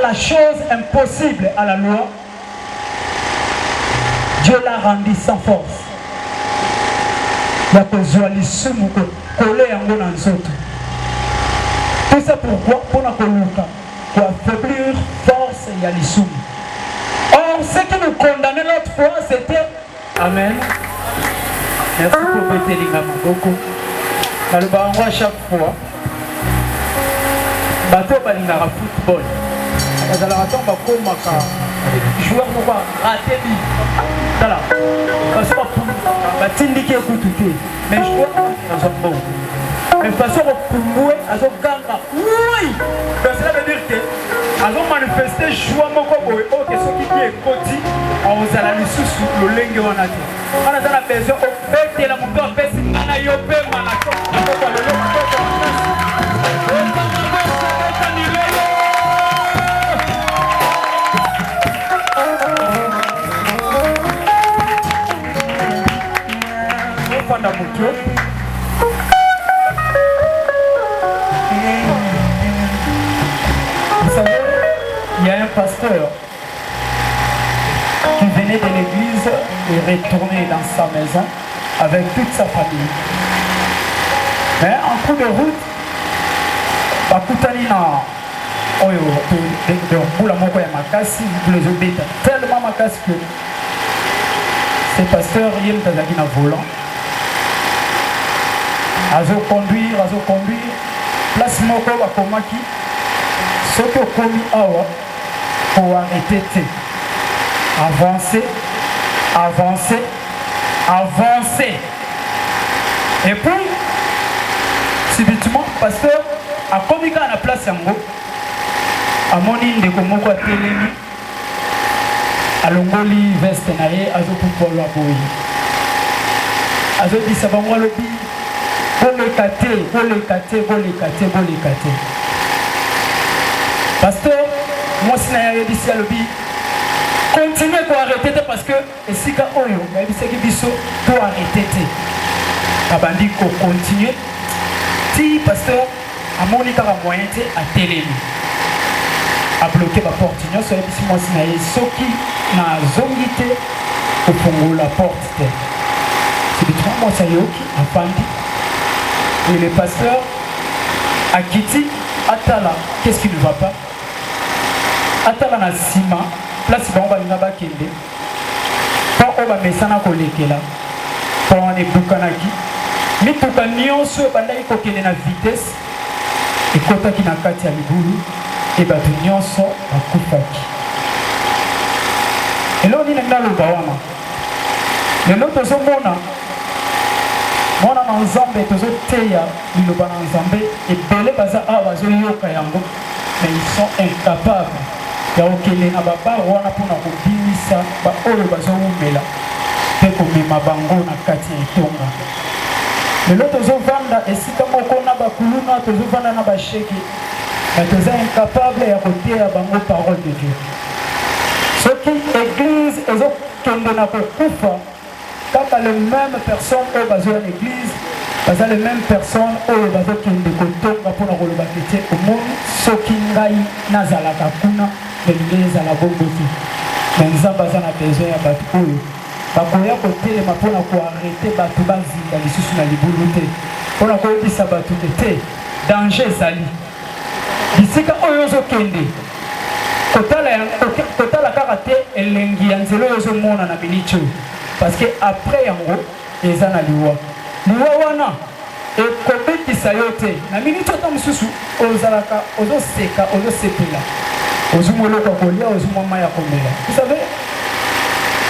la chose impossible à la loi, Dieu l'a rendu sans force. Il y a besoin de l'issue coller en nzoto. Tout ça pourquoi? Pour affaiblir force et l'issue. Or, ce qui nous condamnait l'autre fois, c'était Amen. Merci pour péter les gamins. Beaucoup. Dans le barango à chaque fois, bateau balingara football. Dans la raton, joueur ne va rater lui. Voilà. Parce que batindiki écoute. Mais joueur dans un bon. Mais façon au Pumoué, à son ganga. Oui! Donc cela veut dire que à son manifester joie mon corps et autres ceux qui est côté on vous a la sous le lingue on a dit. On a besoin au fait la moto baisse na yopé manako. Vous savez, il y a un pasteur qui venait de l'église et retournait dans sa maison avec toute sa famille. Mais en cours de route, tellement makasi que ce pasteur il est dans volant. Azo conduire, place moko bakomaki soki okomi awa pour arrêter avancer et puis subitement pasteur akomi ka na place yango amoni ndeko moko atelemi alongoli veste na ye azopupolwa boye azodisa bango alobi bolekate. Pasteur, moi si na ya disi alobi continuez pour arrêter parce que esika oyo yabisaki biso to arrêter te abandi ko continuer ti pasteur amoni kaka moyen te atelemi a bloqué la porte nyonso yabisi moi si na ye soki na zongi te ofongola porte te subitement moi ça yoki afandi. Et le pasteur a quitté Atala. Qu'est-ce qui ne va pas? Atala na sima, place où on va kende. Quand on va mettre na kolekela, quand on est bukanaki, mais tout le nyonso bandai kokende na vitesse et kota ki na kati ya libulu et batu nyonso akufaki. Et là on est dans le bawana. Le lot tozomona mwana na nzambe tozoteya liloba na nzambe ebele baza awa bazoyoka yango mais ils sont incapables ya kokende na babare wana mpona kobimisa baoyo bazowumela mpe komema bango na kati ya etonga. lelo tozovanda esika moko na bakuluna tozovanda na basheki mais toza incapable ya koteya bango parole de Dieu. Soki église ezokende na kokufa kaka les mêmes personnes au besoin de l'église, parce que les mêmes personnes au besoin de kotonga pour le baptême au monde, ce qui ngai nazala kakuna de l'église à la bomboti. Mais nous avons besoin de baptême. Bakoya côté les mapona pour arrêter batu bazinga lisusu na libuluté. Pour la koyebisa batu te danger zali. Bisika oyo zokende. Kotala karate elengi ya nzelo yozo mona na bilicho. Parce que après yango eza na liwa wana e kobetisa yo te na minute ata mosusu ozalaka ozoseka ozosepela ozumoloka kolia ozumama ya komela. Vous savez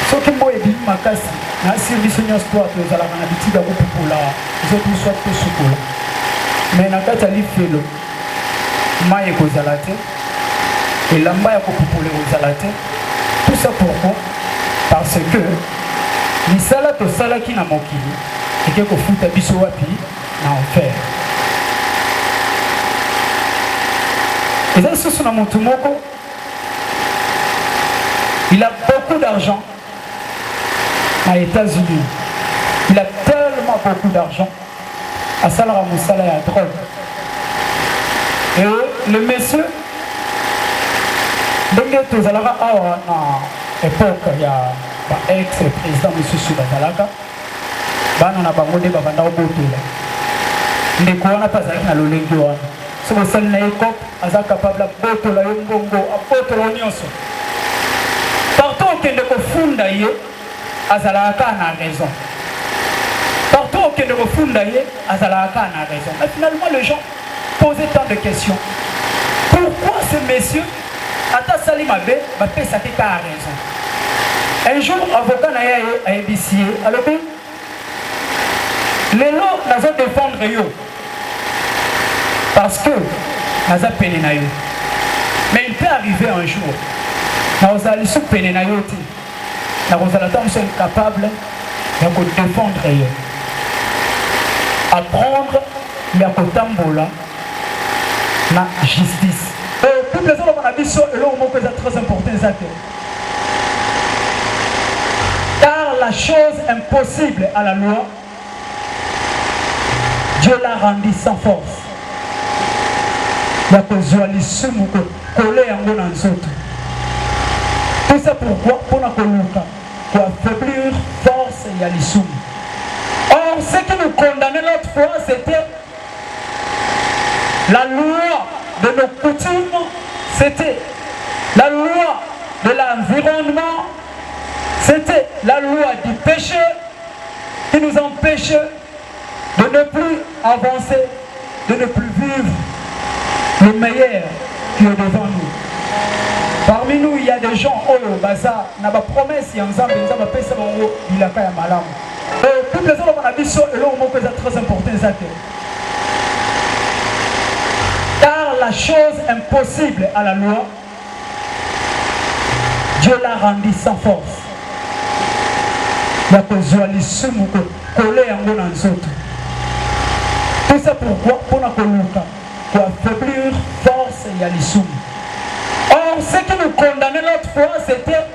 soki mbo ebimi makasi na service nyonso to tozalaka na bitika kopupola ezotuswa tosukola mais na kati ya lifelo mai ekozala te elamba ya kopupola ekozala te. Tout ça pourquoi? Parce que misala tosalaki na mokili eke kofuta biso wapi na enfer. Eza lisusu na motu moko il a beaucoup d'argent aux États-Unis. Il a tellement beaucoup d'argent à salara mosala ya drogue. Et le monsieur ndenge tozalaka awa na époque ya ex président mosusu bazalaka bana na bango nde babanda kobotela ndeko wana mpe azalaki na lolenge wana soki osali na ye cope aza capable abotola yo mbongo abotola yo nyonso partout okende kofunda ye azalaka kaka na raison partout okende kofunda ye azalaka kaka na raison mais finalement les gens posaient tant de questions. Pourquoi ce monsieur ata sali mabe bapesaki kaka raison? Un jour avocat na ye ayebisi ye alobi lelo nazo défendre yo parce que naza pene na yo, mais il peut arriver un jour naozali sous pene na yo te nakozala ta mosu incapable ya kodéfendre yo, apprendre ya kotambola na justice. Toutes les autres abisso et l'homme que c'est très important exact. Car la chose impossible à la loi, Dieu l'a rendue sans force. Il y a besoin de l'issue coller en bon ensemble. Tout ça pourquoi? Pour affaiblir force et l'issue. Or, ce qui nous condamnait l'autre fois, c'était la loi de nos coutumes, c'était la loi de l'environnement, c'était la loi du péché qui nous empêche de ne plus avancer, de ne plus vivre le meilleur qui est devant nous. Parmi nous, il y a des gens, oh, baza, n'a pas promesse, il y a un zambé, il a pas ça, il a pas un malam. Toutes les autres abisso, et là, on que c'est très important, exact. Car la chose impossible à la loi, Dieu l'a rendue sans force. Il y a besoin de l'issue coller en bon ensemble. Tout ça pourquoi? Pour affaiblir force et l'issue. Or, ce qui nous condamnait l'autre fois, c'était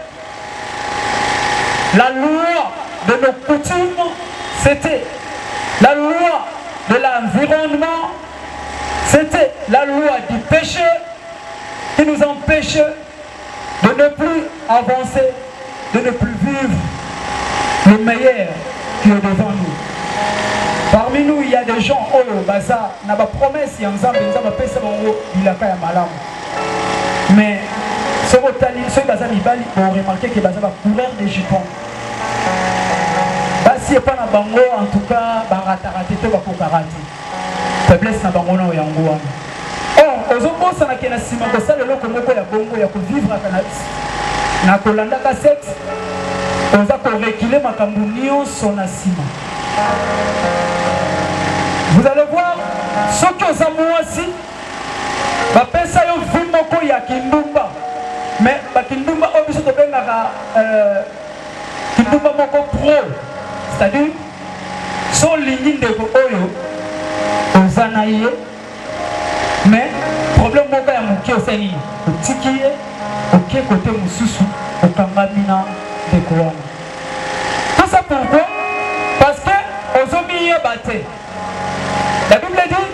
la loi de nos coutumes, c'était la loi de l'environnement, c'était la loi du péché qui nous empêche de ne plus avancer, de ne plus vivre le meilleur qui est devant nous. Parmi nous, il y a des gens, oh, baza, n'a pas promesse, il y a un zambé, il a pas ça, il a pas un malam. Mais, ce que baza mibali, on remarque que baza va courir des jupons. Basi et pas na bango, en tout cas, baratarate, to ba kokarate. Faiblesse na bango na yango wana. Or, ozobosa na kena sima ko sala loko moko ya bongo ya ko vivre na kolanda ka sexe. Oza ko reculer makambu nyonso na sima. Vous allez voir, ce que za mwasi bapesa yo vie moko ya kindumba. Mais ba kindumba obiso to bengaka kindumba moko pro. C'est-à-dire son ligne de oyo ozanaye mais problème moko ya moki osani otiki ye okie côté mosusu okangamina de koana. Tout ça pourquoi? Parce que ozomi yebate. La Bible dit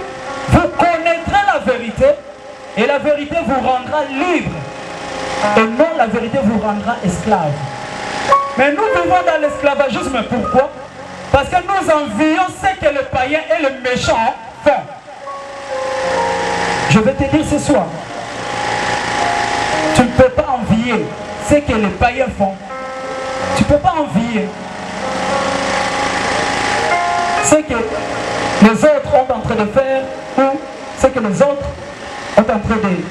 vous connaîtrez la vérité et la vérité vous rendra libre et non la vérité vous rendra esclave. Mais nous vivons dans l'esclavagisme, pourquoi? Parce que nous envions ce que les païens et les méchants font. Je vais te dire ce soir, tu ne peux pas envier ce que les païens font. Tu ne peux pas envier ce que les autres sont en train de faire ou ce que les autres sont en train de vivre.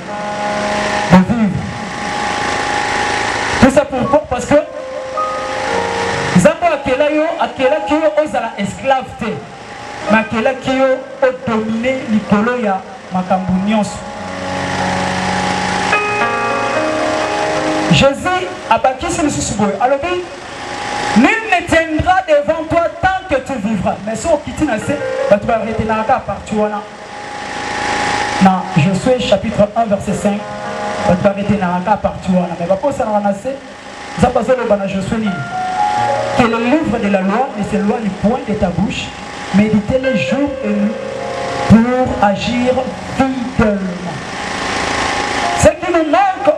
Tout ça pourquoi? Parce que Zambo akela ki yo ozala esclave te. Mais akela ki yo o dominer likolo ya makambu nyonso. Jésus a bakisi lisusu boye. Alobi, nul ne tiendra devant toi tant que tu vivras. Mais si on quitte na se, tu vas arrêter na ka parti wana. Na Josué chapitre 1 verset 5. Tu vas arrêter na ka parti wana. Mais bako ça na se, ça passe le bana Josué ni. Que le livre de la loi ne s'éloigne point de ta bouche, méditez les jours et nuits pour agir fidèlement. Ce qui nous manque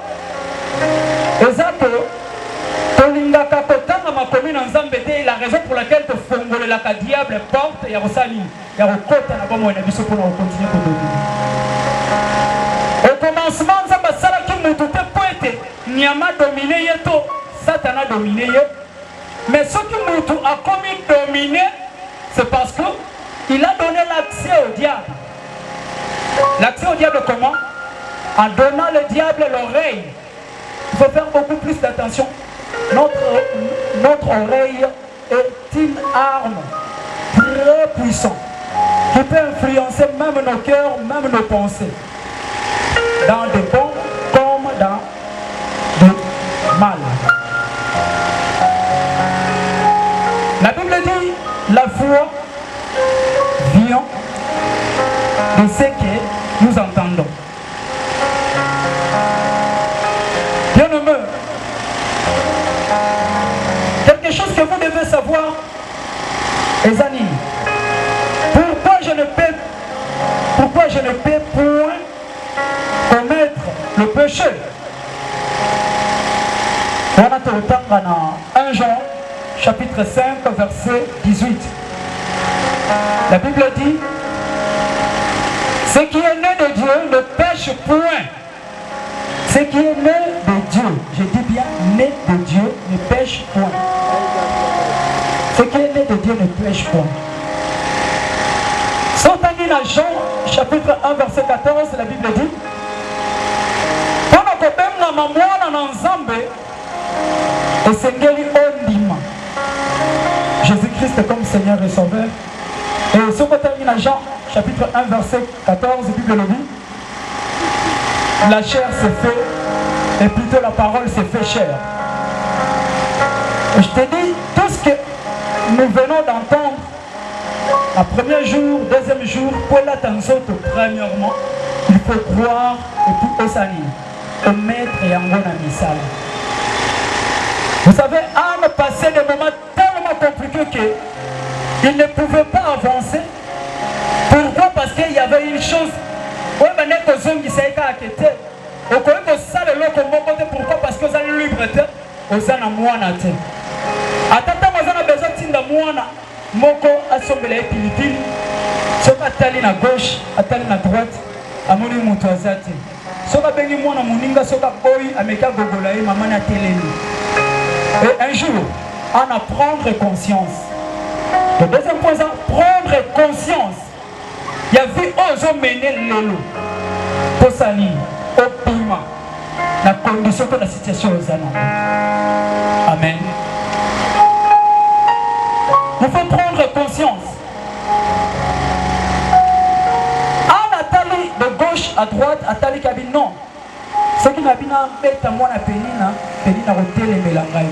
la diable porte ya rosali ya rokota na bomo na biso pour continuer ko dominer. Au commencement ça basala ki mutu te poete nyama dominer yeto satana dominer ye. Mais ce qui mutu a commis dominer c'est parce que il a donné l'accès au diable. L'accès au diable comment? En donnant le diable l'oreille. Il faut faire beaucoup plus d'attention. Notre oreille est une arme très puissante qui peut influencer même nos cœurs, même nos pensées, dans des bons comme dans des mal. La Bible dit la foi vient de ce que nous entendons. Bien-aimé, quelque chose que vous devez savoir, les amis, pourquoi je ne peux point commettre le péché. On a tout le temps dans 1 Jean, chapitre 5, verset 18. La Bible dit, ce qui est né de Dieu ne pêche point. Ce qui est né de Dieu, je dis bien né de Dieu, ne pêche point. Ce qui est né de Dieu ne pêche point. Sortani dans Jean, chapitre 1, verset 14, la Bible dit, pendant que même la maman en ensemble, et Seigneur ondima. Jésus-Christ comme Seigneur et Sauveur. Et ce qu'on termine dans Jean, chapitre 1, verset 14, la Bible le dit, la chair s'est fait, et plutôt la parole s'est fait chair. Et je te dis, tout ce que nous venons d'entendre, le premier jour, deuxième jour, pour l'attention, premièrement, il faut croire et puis s'aligner au maître et en bon misal. Vous savez, Anne passait des moments tellement compliqués qu'il ne pouvait pas avancer. Pourquoi? Parce qu'il y avait une chose. Pourquoi? Parce que vous allez libre, vous allez moine. Attends, vous avez besoin de moine. Moko assombele pilipili. Soka tali na gauche, atali na droite, amoni mutu azati. Soka bengi mwana muninga, soka boy, ameka gogola maman na teleli. Et un jour, on a prendre conscience. Le deuxième point, c'est prendre conscience. Il y a vu ozo mener l'élo. Pour sali, au piment. La condition de la situation aux années. Amen. Il faut prendre conscience. En atali de gauche à droite, atali kabine non. Ce qui n'a pas été moi la Pénina hôtel et Mélangaï.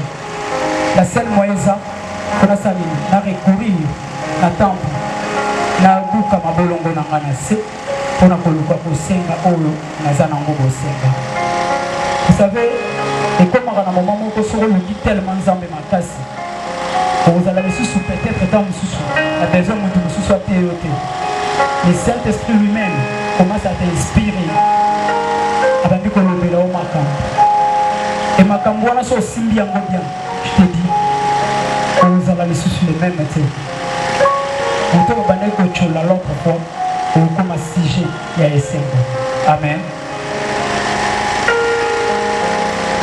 La seule moyenne, on a sali, na recourir, na temple, na buka mabolongo na nganase, on a koluka kosenga olo na zanango kosenga. Vous savez, et comme à un moment où on se dit tellement zambé ma casse. Vous allez sous peut-être dans le sous la besoin de sous soit théoté. Le Saint-Esprit lui-même commence à t'inspirer. Avec que le béla au macam. Et macam voilà sur aussi bien bien. Je te dis. Vous allez sous les mêmes métiers. On te va que tu l'as l'autre fois. Ou comme un sujet il y a essayé. Amen.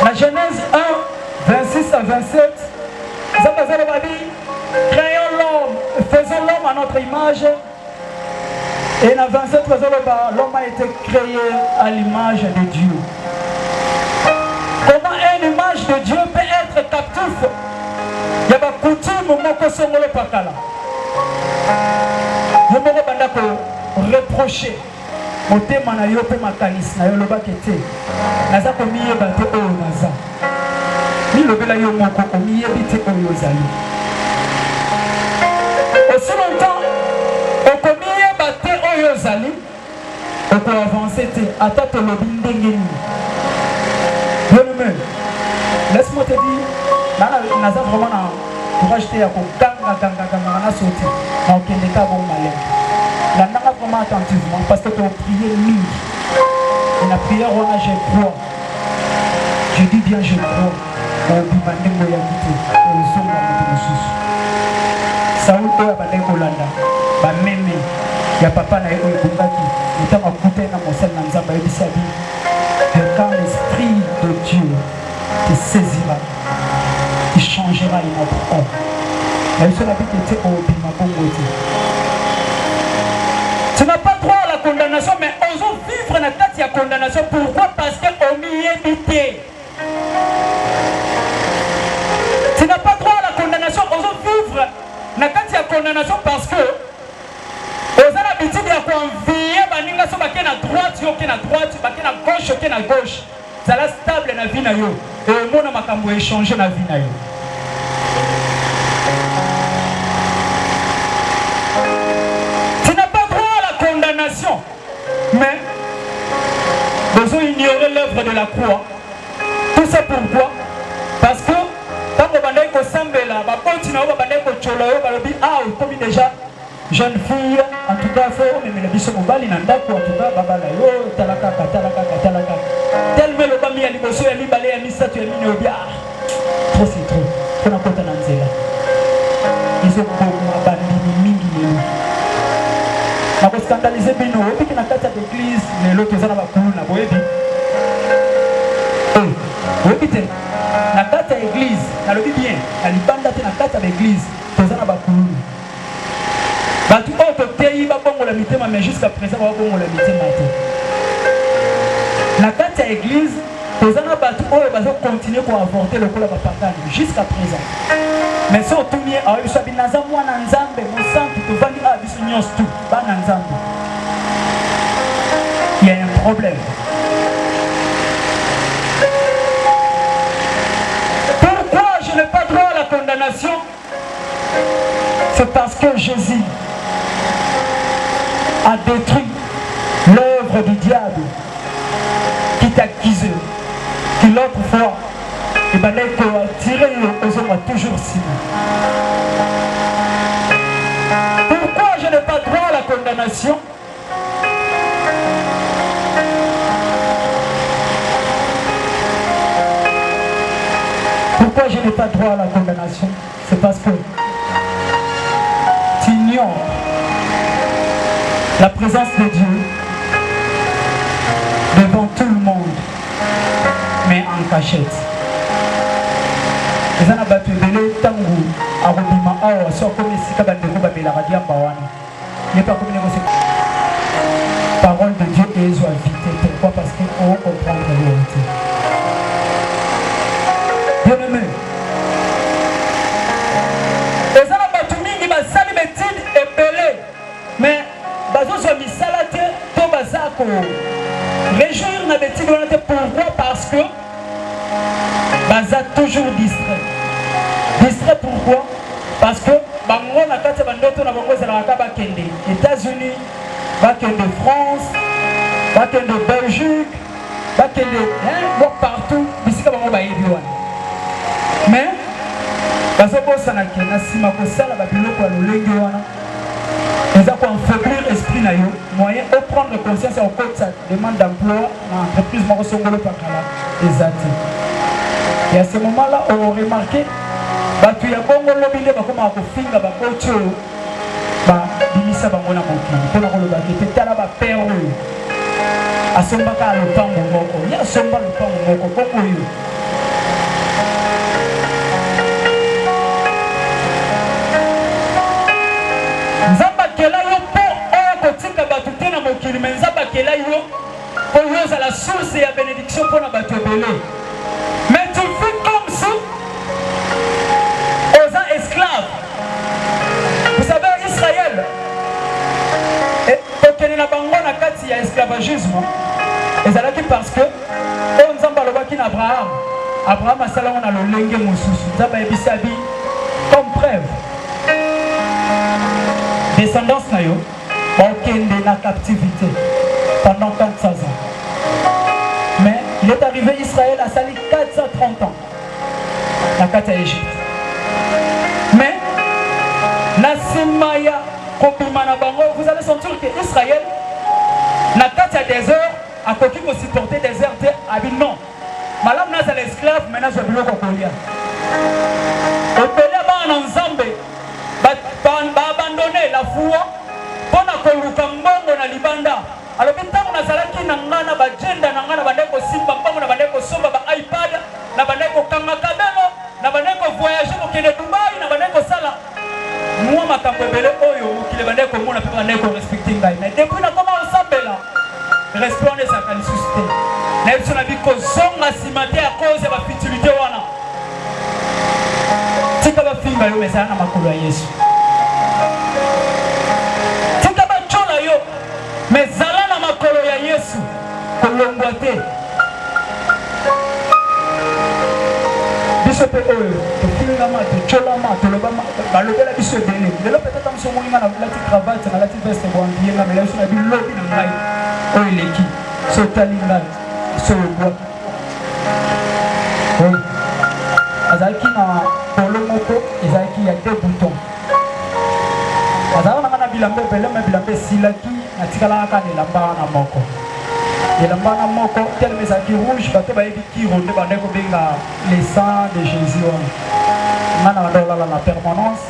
La Genèse 1, 26 à 27. Créons l'homme, faisons l'homme à notre image. Et dans 27, l'homme a été créé à l'image de Dieu. Comment une image de Dieu peut être captif? Il y a des coutumes qui sont pakala. Il y a des reprocher. Mon thème na yo pe makanis na yo loba kete. Naza ko miye bato o naza. Ni lobela yo moko ko miye bite o yo zali. Aussi longtemps o ko miye bate o yo zali. O ko avancer te ata to lobi ndenge ni. Bien-aimé, laisse-moi te dire, naza vraiment na courage te ya ko ganga na sauter. Na okende ka bon malin. La nana vraiment attentivement parce que tu as prié lui. Et la prière, on a je crois. Je dis bien Saul oyo abandaki kolanda bameme ya papa na ye oyo ebungaki ntango akutai na mosali na nzambe ayebisi abi quand l'esprit de Dieu te saisira, il changera une autre homme. Tu n'as pas droit à la condamnation, mais osons vivre dans la condamnation. Pourquoi? Parce qu'on y est habité. Tu n'as pas droit à la condamnation, osons vivre dans la condamnation parce que aux habitudes, il y a convié, baninga so bakena à droite, yo kena à droite, bakena à gauche, yo kena à gauche. Ça la stable na vie na yo. Et mona makambo échanger na vie na yo. Tu n'as pas droit à la condamnation, mais besoin ignorer l'œuvre de la croix. Tout ça pourquoi? Parce que quand on bandai ko sambela, ba continue ba bandai ko cholo yo ba lobi comme déjà jeune fille, en tout cas, il faut que les bisous mobali n'andako, en tout cas, babala yo, talaka. Tel me le bami à l'imotion, à l'imbalé, à l'issatu, à l'inoubia. Trop c'est trop. On a compté dans ce là. Ils ont beaucoup abandonné mingi. On a scandalisé Bino, et puis on a quatre d'église, mais l'autre est dans la cour, on a boébi. Oui, putain. La quatre église, on a le bien. La libanda, on a quatre d'église, on a la cour. Mais jusqu'à présent, on va la carte à l'église, les gens vont continuer à avorter le col à Papakani jusqu'à présent. Mais si on tourne à Yushabi Nazamwa Nanzambe, mon sang qui te vend à Bissunios tout, Bananzambe. Il y a un problème. Pourquoi je n'ai pas droit à la condamnation? C'est parce que Jésus a détruit l'œuvre du diable qui t'accusait, qui l'autre fois, il va tirer aux hommes toujours si. Pourquoi je n'ai pas droit à la condamnation? Pourquoi je n'ai pas droit à la condamnation? C'est parce que tu ignores la présence de Dieu devant tout le monde, mais en cachette. Les gens battu belé tangu arobima awa so comme si kabande ko babela radia bawana. Il n'est pas comme négocier. Parole de Dieu et soit vite. Pourquoi? Parce qu'il faut comprendre la vérité. Bien-aimé. Les gens battu mingi ba sali betine et belé. Mais bazo so misalate to bazako. Réjouir na betine volonté. Pourquoi? Parce que baza toujours distrait. Distrait pourquoi? Parce que bango na kati bandoto na bango zala ka bakende États-Unis, bakende France, bakende Belgique, bakende partout bisika bango ba yebi wana. Mais bazo bosana ke na sima ko sala ba biloko ya lolenge wana. Eza ko affaiblir esprit na yo, moyen de prendre conscience au côté ça demande d'emploi dans entreprise moko songolo pakala ezati. Et à ce moment-là, on remarqué batu ya bongo lobile bakoma kofinga bakocho ba bimisa bango na mokili pona koloba ke tala ba père oyo asombaka lopango moko ya somba lopango moko koko yo nzamba kela yo po oyo kotika batu te na mokili mais nzamba kela yo po yo za la source ya bénédiction pona batu ebele. Mais tu fais comme si esclaves. Vous savez, Israël, et na bango na kati ya esclavagisme, ezalaki parce que on nzamba lobaki na Abraham asala on a le lenge mosusu. Nzamba ebisabi comme preuve. Descendance na yo, bakende na captivité pendant 400 ans. Mais il est arrivé Israël a sali 430 ans. La kati ya Égypte. Mais, Nasimaya, vous allez sentir que Israël, n'a pas de désert, a coquille pour supporter des désert, a dit non. Madame n'a pas l'esclave, maintenant je veux le cocolia. Au Pélia, en Zambé, abandonné la foi pour koluka mbongo na libanda. Alors que tant na zalaki na ngana ba agenda na ngana bandeko simba mbongo na bandeko somba ba iPad na bandeko kanga kabelo na bandeko voyager ko kende Dubai na bandeko sala moi makambo ebele oyo kile bandeko mona pe bandeko respecter ngai. Mais depuis na koma osambela respondre sa kalisuste na biso na biko zonga simate à cause ya ba futilité wana tika ba finga yo mesana na makolo ya Yesu tika ba chola yo mezala na makolo ya Yesu kolongwa te biso pe oyo tofinga ma chola ma toloba ma balobela biso ebele lelo peut-être amso moninga na lati cravate na lati veste bwandiye na mela biso na bilobi na ngai oyo leki so talinga so bois oui azalaki na polo moko ezalaki ya deux boutons azalaka na bilamba ebele me bilamba esilaki natikala kaka na elamba wana moko elamba wana moko telema ezalaki rouge bato bayebi kiro nde bande kobenga le sang de Jésus wana nga na banda olala na permanence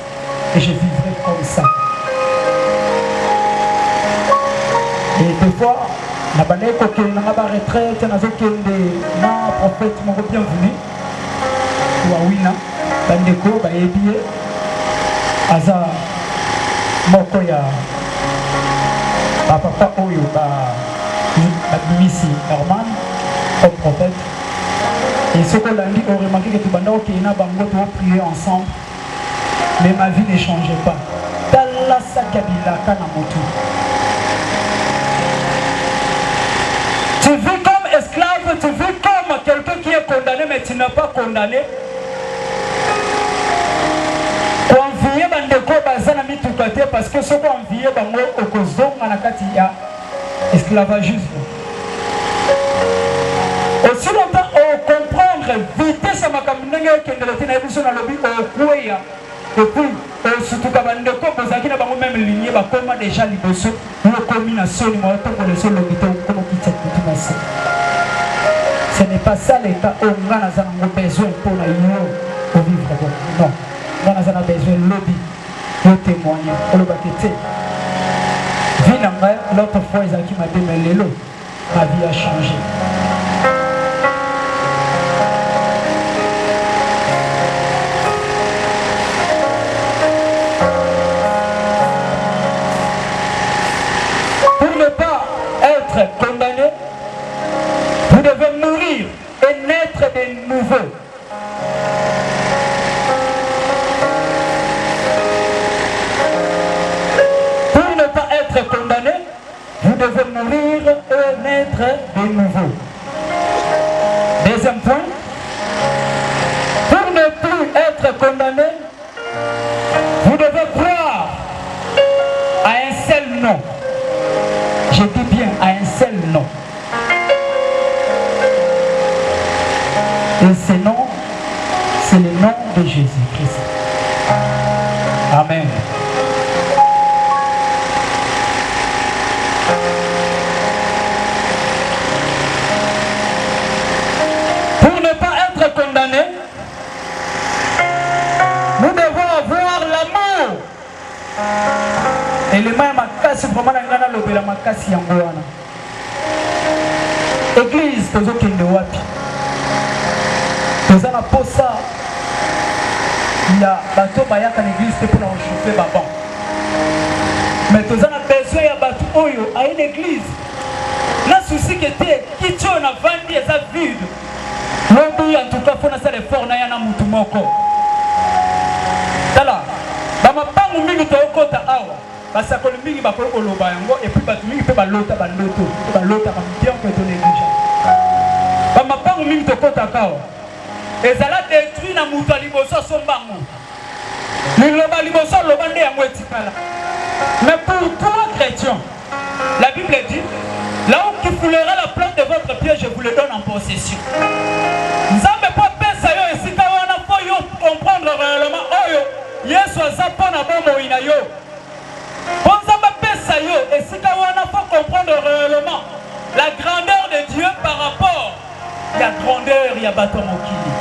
et je vivrai comme ça. Et des fois na bande kokende nanga ba retraite nazokende na prophète moko bienvenu wawina bandeko bayebi ye aza moko ya papa oyo babimisi Norman au prophète et ce qu'on a dit on remarqué que tout le monde qui est là on prier ensemble mais ma vie ne changeait pas talasa kabila kana motu tu vis comme esclave tu vis comme quelqu'un qui est condamné mais tu n'es pas condamné. Envier bandeko bazana mituka te parce que soko envier bango okozonga na kati ya esclavagisme. Aussi longtemps on comprendre vitesse makambo ndenge kendele na biso na lobi okweya et puis surtout ka bandeko bazaki na bango même lignée ba koma déjà liboso le combination ni mo to le solo bito comme kitse kutimasi. Ce n'est pas ça l'état on a besoin pour la pour vivre bon. Non. On a besoin de lobby pour témoigner. On le bâtit. L'autre fois, ils m'a dit, mais l'élo, ma vie a changé. Pour ne pas être condamné, vous devez mourir et naître de nouveau. Condamné, vous devez mourir et naître de nouveau. Deuxième point, pour ne plus être condamné, vous devez croire à un seul nom. Je dis bien à un seul nom. Et ce nom, c'est le nom de Jésus-Christ. Amen. Condamné, nous devons avoir l'amour. Et le même makasi vraiment na ngana lobela makasi yango wana. Église tozo kende wapi? Toza na posa ya bato bayaka na église pour na chauffer baban. Mais toza na besoin ya bato oyo a une église. Na souci que te kicho na vandi eza vide. Lobi en tout cas faut na ça l'effort na yana mutu moko. Tala ba mapangu mingi to okota awa basa ko mingi ba ko loba yango et puis ba mingi pe ba lota ba loto ba lota ba bien que to néglige. Ba mapangu mingi to kota kawa ezala détruit na mutu liboso sombango. Liloba liboso loba nde yango etikala. Mais pour toi chrétien, la Bible dit là où qui foulera la plante de votre pied, je vous le donne en possession. Nzambe po pesa yo esika wana fo yo comprendre réellement oyo Yesu azapo na bomo ina yo. Po nzambe pesa yo esika wana fo comprendre réellement la grandeur de Dieu par rapport à la grandeur ya bato mokili.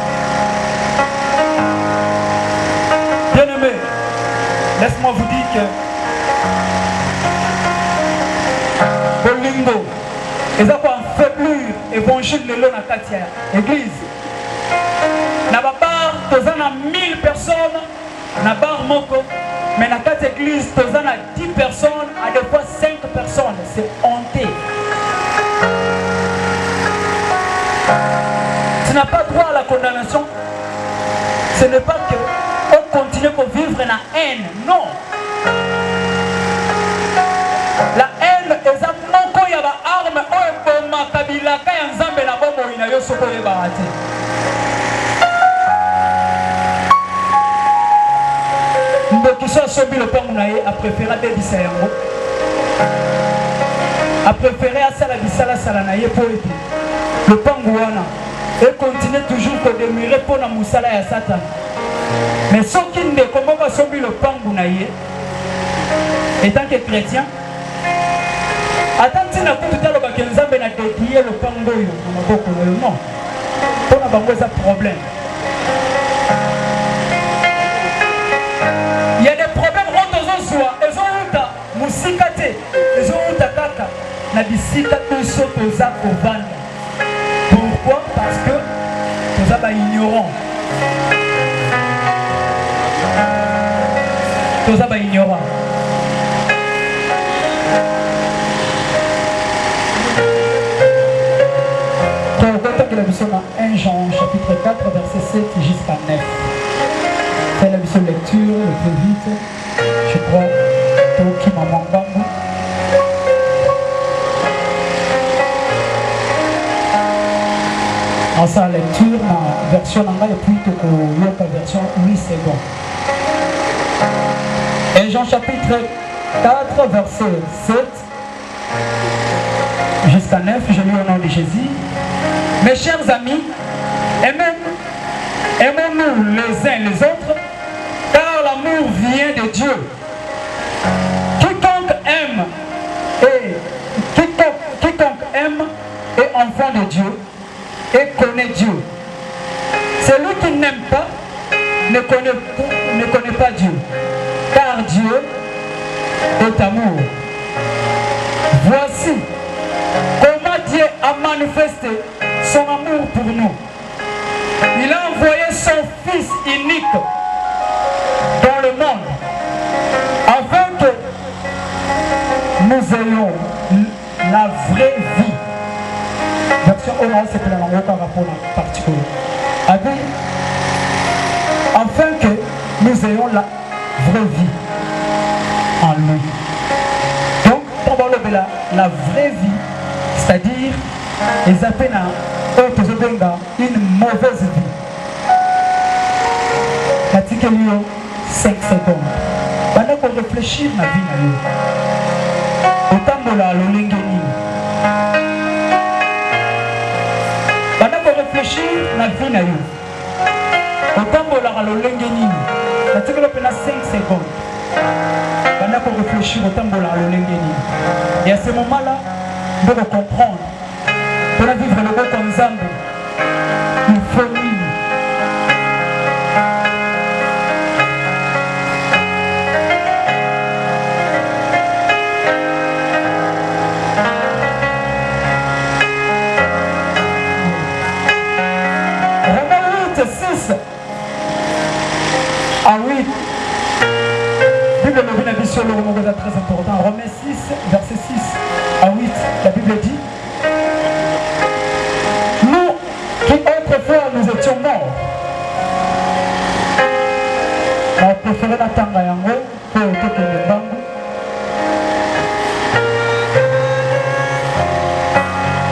Bien-aimé, Laisse-moi vous dire que Bolingo, ils ont affaiblir l'évangile de l'eau dans l'église. Dans la barre, tu as 1000 personnes, dans la barre moko, mais dans cette église, tu as 10 personnes, à des fois 5 personnes. C'est honté. Tu n'as pas droit à la condamnation. Ce n'est pas que on continue à vivre la haine. Non. La haine est un moko ya ba arme o e makabila ka ya nzambe na bombo ina yo soko ye barate. Mboki so sobi le pangu na ye a préféré de bisayango. A préféré à sala bisala sala na ye po ete. Le pangu wana et continue toujours à demeurer pour la moussala ya Satan. Mais ce qui ne comment va sobi le pangu na ye étant que chrétien. Attends, tu n'as pas tout à l'heure que nous avons dédié le pango non. On a pas de problème. Il y a des problèmes entre eux soi. Ils ont eu musikate, ils ont eu kaka. Na bisika tout ce que nous avons vendre. Pourquoi? Parce que nous avons ignorant. Nous avons ignorant. La mission dans 1 Jean chapitre 4 verset 7 jusqu'à 9. C'est la mission lecture le plus vite. Je crois Toki Mamangambo. En sa lecture, la version anglaise et puis la version 8 secondes. 1 Jean chapitre 4 verset 7 jusqu'à 9. Je lis au nom de Jésus. Mes chers amis, aimons-nous les uns les autres, car l'amour vient de Dieu. Quiconque aime est enfant de Dieu et connaît Dieu. Celui qui n'aime pas ne connaît pas Dieu, car Dieu est amour. Voici comment Dieu a manifesté son amour pour nous. Il a envoyé son Fils unique dans le monde afin que nous ayons la vraie vie. Version Oran, c'est pour la langue par rapport à particulier. Afin que nous ayons la vraie vie en lui. Donc, on va lever la vraie vie, c'est-à-dire les appels à une mauvaise vie. La tique 5 secondes. Pendant qu'on réfléchit à la vie, autant de la lolengeni. Pendant qu'on réfléchit à la vie, autant de la lolengeni. La tique 5 secondes. Pendant qu'on réfléchit autant de la lolengeni. Et à ce moment-là, on doit comprendre. Pour vivre le beau comme Zambo, il faut vivre. Romains 8, 6 à 8. Bible nous dit sur le roman très important. Romains 6, verset 6 à 8. La Bible dit. Autrefois, nous étions morts. On a préféré la tanga yango pour que le bango.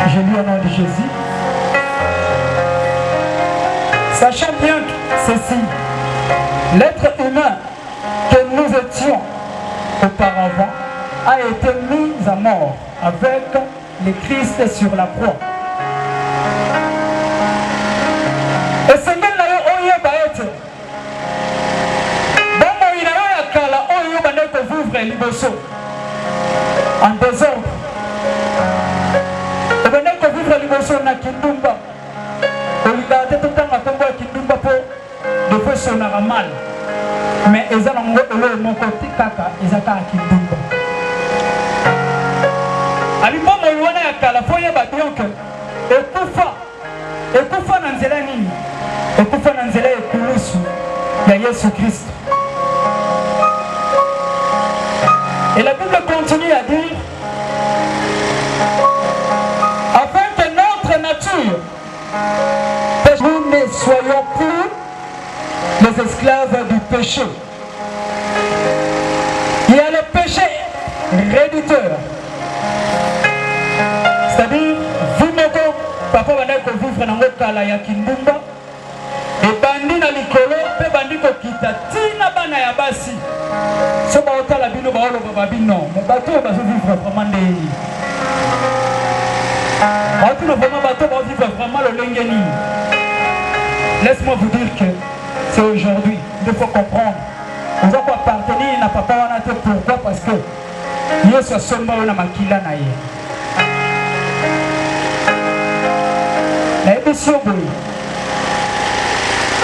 Je lis au nom de Jésus. Sachant bien que ceci, l'être humain que nous étions auparavant a été mis à mort avec le Christ sur la croix. Et c'est même là où il y a baïté. Bon, il y a un cas là où il y a un vivre liboso en désordre. Et bien que vivre liboso na kindumba. On lui a dit tout le temps à tomber à kindumba pour de faire son mal. mais eza nango elo moko ti kaka eza kaka kindumba alimboma wana ya kala fo yeba donc ekufa na nzela nini ekufa na nzela ekulusu ya Yesu Christ. Et la Bible continue à dire afin que notre nature, nous ne soyons plus les esclaves du péché. Il y a le péché réducteur. C'est-à-dire, vous moko, papa va vivre dans le kala ya kindumba, et bandi na likolo, pe bandi ko kita, tina bana ya basi. Ce baota la bino baolo babino, mon bateau va vivre vraiment des. Bateau vraiment bateau va vivre vraiment le lengeni. Laisse-moi vous dire que c'est aujourd'hui, il faut comprendre. On doit appartenir à papa wana te pourquoi parce que Yesu asomba na makila na ye.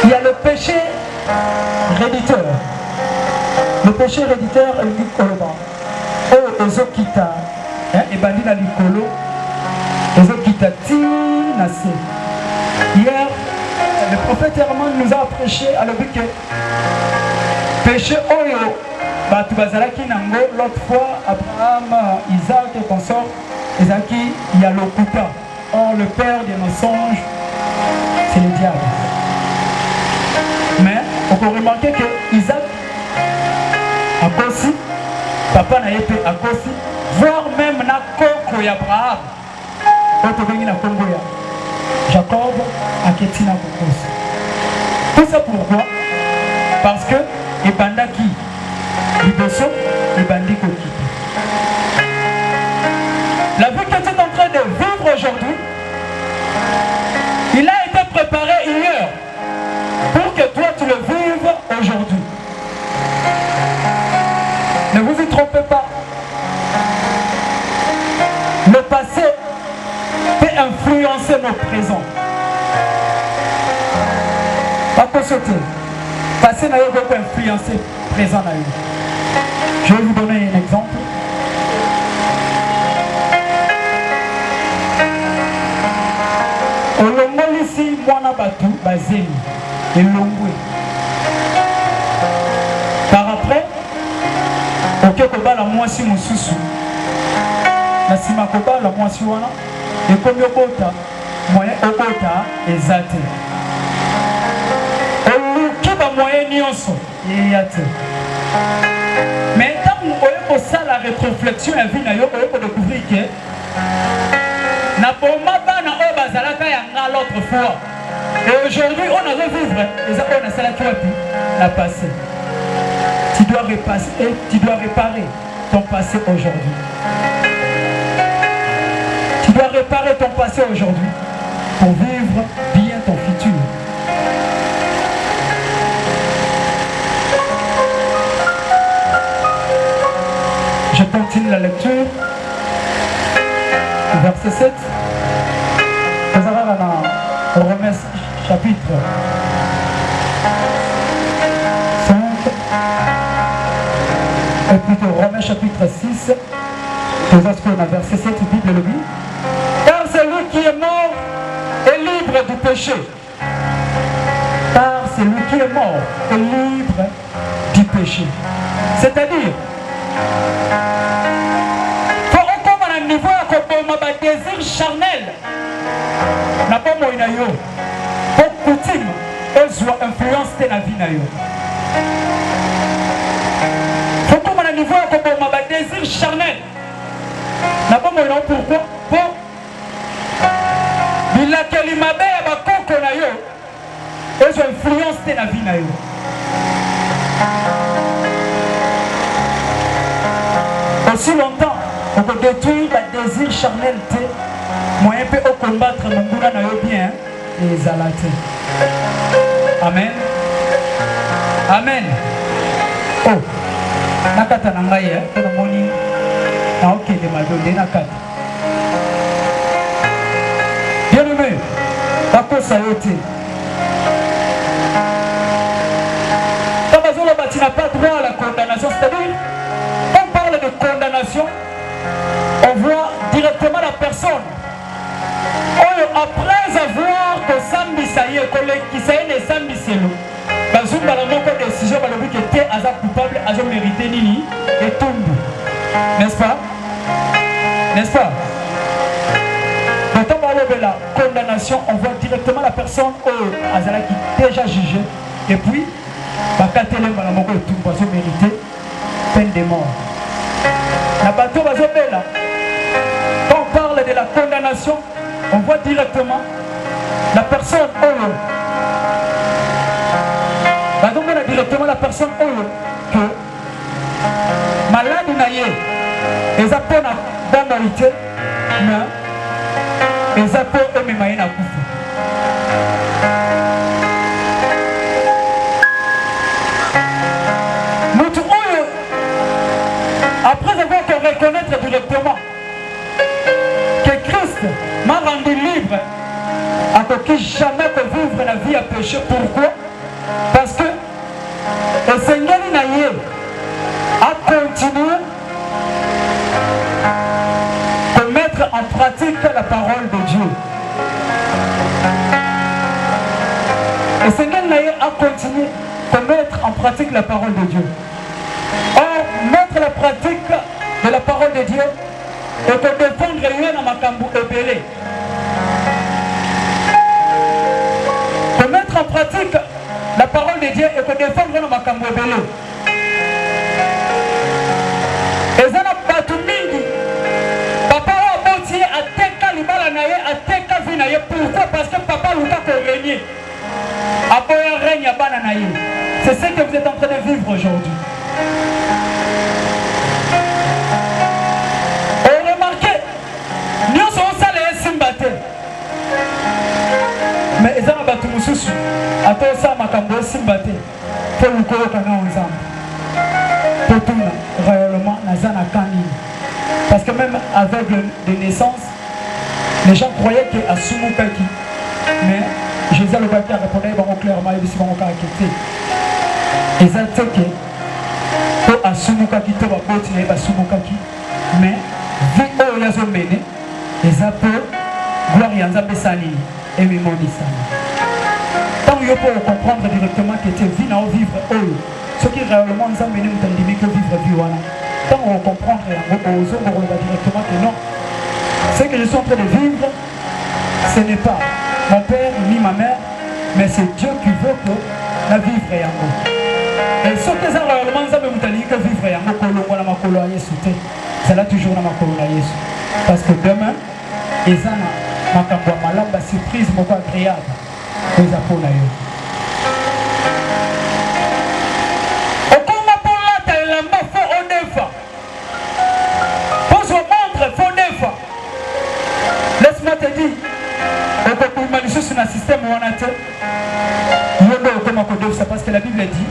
Il y a le péché réditeur. Le péché réditeur est dit Koloban. Oh, Ezokita, et Bandina Likolo, Ezokita Tinase. Hier, le prophète Herman nous a prêché à l'objet que péché Oyo, Batu Bazalaki Nango, l'autre fois, Abraham, Isaac et consort, Isaki, il y a l'Okuta. Or, le père des mensonges, c'est le diable. Mais on peut remarquer que Isaac a Kossi, papa n'a été à Kossi, voire même na Koko et Abraham. Quand on vient à Congo, Jacob a Ketina Kokosi. Tout ça pourquoi? Parce que les bandas qui, les bessons, les bandits qui. La vie que tu es en train de vivre aujourd'hui, il a été préparé hier pour que toi tu le vives aujourd'hui. Ne vous y trompez pas. Le passé peut influencer nos présents. Pas pour sauter. Le passé n'a pas influencé le présent. Je vais vous donner un exemple. Olongolisi mwana batu bazeli elongwe. Par après, ok kobala mwasi mususu. Na sima kobala mwasi wana ekomi obota moyen obota ezate. Oluki ba moyen nyonso yeyate. Mais tant que ça la rétroflexion à vie na yo ko découvrir que na boma bana o bazalaka yanga l'autre fois. Et aujourd'hui on a revivre les on a ça la tu la passé. Tu dois repasser et tu dois réparer ton passé aujourd'hui. Tu dois réparer ton passé aujourd'hui pour vivre bien ton futur. Je continue la lecture. Verset 7. Nous avons dans Romains chapitre 5. Et plutôt Romains chapitre 6. Nous avons verset 7, la Bible le dit. Car celui qui est mort est libre du péché. Car celui qui est mort est libre du péché. C'est-à-dire, niveau à désir charnel n'a pas moyen yo pour coutume et soit influence de la vie na yo faut comme à niveau à désir charnel n'a pas moyen pourquoi pour il a quel imabe à ba koko na yo et soit influence de la vie na yo aussi longtemps on peut détruire le désir charnel, moyen peut combattre mon boulot bien et zalaté. Amen. Amen. Oh, nakata nangaye, on moni, na ok de malde nakata. Bien aimé, bako sayote. Tabazola bati n'a pas droit à la condamnation. C'est-à-dire, quand on parle de condamnation, on voit directement la personne. Après avoir que Sambisaye, qui s'est né Sambiselo, bazumba la moko décision balobi que était aza coupable, aza mérité nini et tombe. N'est-ce pas? N'est-ce pas? Quand on parle de la condamnation, on voit directement la personne azala qui est déjà jugée et puis bakatele la moko tombe, aza mérité peine de mort. La bateau bazobela. Quand on parle de la condamnation, on voit directement la personne donc on a directement la personne que malade naïe les appels à banalité mais les appels eux mêmes à couper. Après avoir que reconnaître directement que Christ m'a rendu libre, à qui jamais que vivre la vie à péché. Pourquoi? Parce que le Seigneur Naïe a continué de mettre en pratique la parole de Dieu. Le Seigneur Naïe a continué de mettre en pratique la parole de Dieu. Or, mettre la pratique de la parole de Dieu et de défendre rien dans ma cambo ébélé. De mettre en pratique la parole de Dieu et de défendre dans ma cambo ébélé. Et ça n'a pas tout mingi. Papa a bâti à teka libala naye, à teka vinaye. Pourquoi? Parce que papa luka ko régner. Aboya règne à bananaye. C'est ce que vous êtes en train de vivre aujourd'hui. Mais ils ont battu Moussous. Après ça, ma cambo simbate. Pour le corps qu'on a ensemble. Pour tout réellement, Nazana Kani. Parce que même avec de naissance, les gens croyaient qu'il y a Sumu Kaki. Mais Jésus le Baki a répondu clairement, il dit qu'on a quitté. Ils ont dit que pour Sumu Kaki, tu vas continuer à Sumu Kaki. Mais, vu qu'ils ont mené, ils ont peur, gloire et Anzabé Sali. Et me ça. Tant que vous pouvez comprendre directement que tu vis dans vivre eux, ce qui réellement nous a mené à dire que vivre vie voilà. Tant que vous comprendre directement que non, ce que je suis en train de vivre, ce n'est pas mon père ni ma mère, mais c'est Dieu qui veut que la vivre est en moi. Et ce que ça réellement nous a mené à dire que vivre est en moi, c'est là toujours dans ma colonie. Parce que demain, ils en ont. Makambwa malamba surprise moko agréable aux apôtres. Okoma pola ta elamba fo onefa. Pose montre fo onefa. Laisse-moi te dire. Okoma malicieux sur un système où on a te. Yobo okoma kodef, parce que la Bible dit.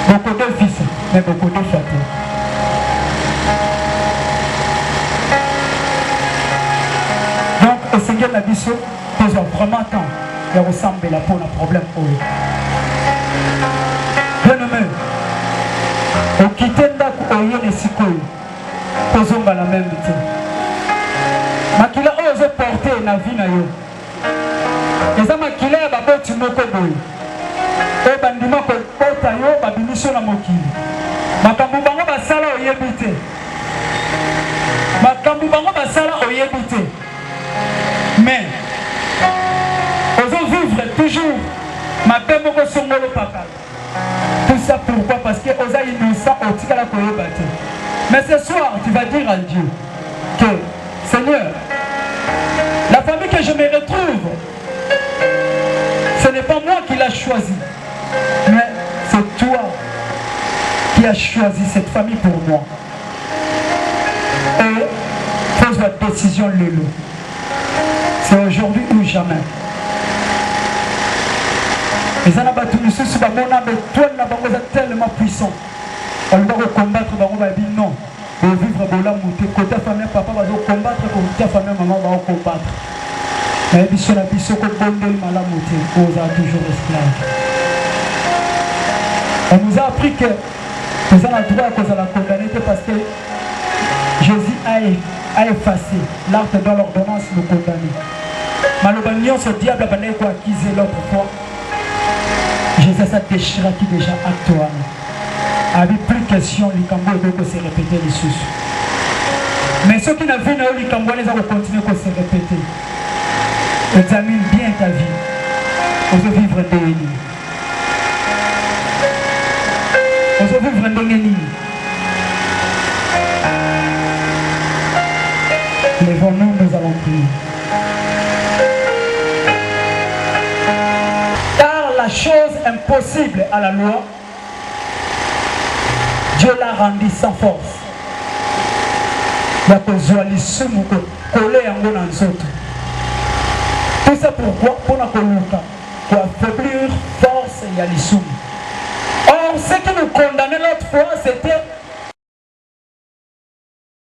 Beaucoup de fils, mais beaucoup de châteaux. Le Seigneur l'a dit, ils ont vraiment temps de ressembler là pour le problème pour eux. Bien-aimé, au quitter au yé les sikoy, posons la même métier. Makila ose porter la vie na yo. Et ça makila ya babo timoko boy. Et bandima ko porta yo babimisho na mokili. Makambu bango basala o yebite. Makambu bango basala o yebite. Mais, osons vivre toujours ma paix moko songolo papa. Tout ça pourquoi? Parce que osa innocent au tika la koye bate. Mais ce soir, tu vas dire à Dieu que, Seigneur, la famille que je me retrouve, ce n'est pas moi qui l'ai choisi, mais c'est toi qui as choisi cette famille pour moi. Et pose la décision, Lolo. C'est aujourd'hui ou jamais. Les anabatou nous sommes sur mon âme, toi n'a pas tellement puissant. On doit combattre, on va dire non. On va vivre dans la montée. Côté famille, papa va combattre, côté famille, maman va combattre. Mais il y a des choses qui sont bonnes, la montée, on a toujours esclave. On nous a appris que nous avons le droit à la condamner parce que Jésus a effacé l'acte dans l'ordonnance nous condamner. Malheureusement, ce diable a acquis l'autre fois. Jésus a déchiré qui déjà actuellement. Avec plus de questions, les Cambouis peuvent se répéter les sous. Mais ceux qui n'ont vu les Cambouis, ils vont continuer à se répéter. Examine bien ta vie. On veut vivre de l'ennemi. On veut vivre de l'ennemi. Lèvons-nous, nous allons prier. Car la chose impossible à la loi, Dieu l'a rendu sans force. Il y a besoin de l'issue coller en bon autres. Tout ça pourquoi? Pour affaiblir force et l'issue. Or, ce qui nous condamnait l'autre fois, c'était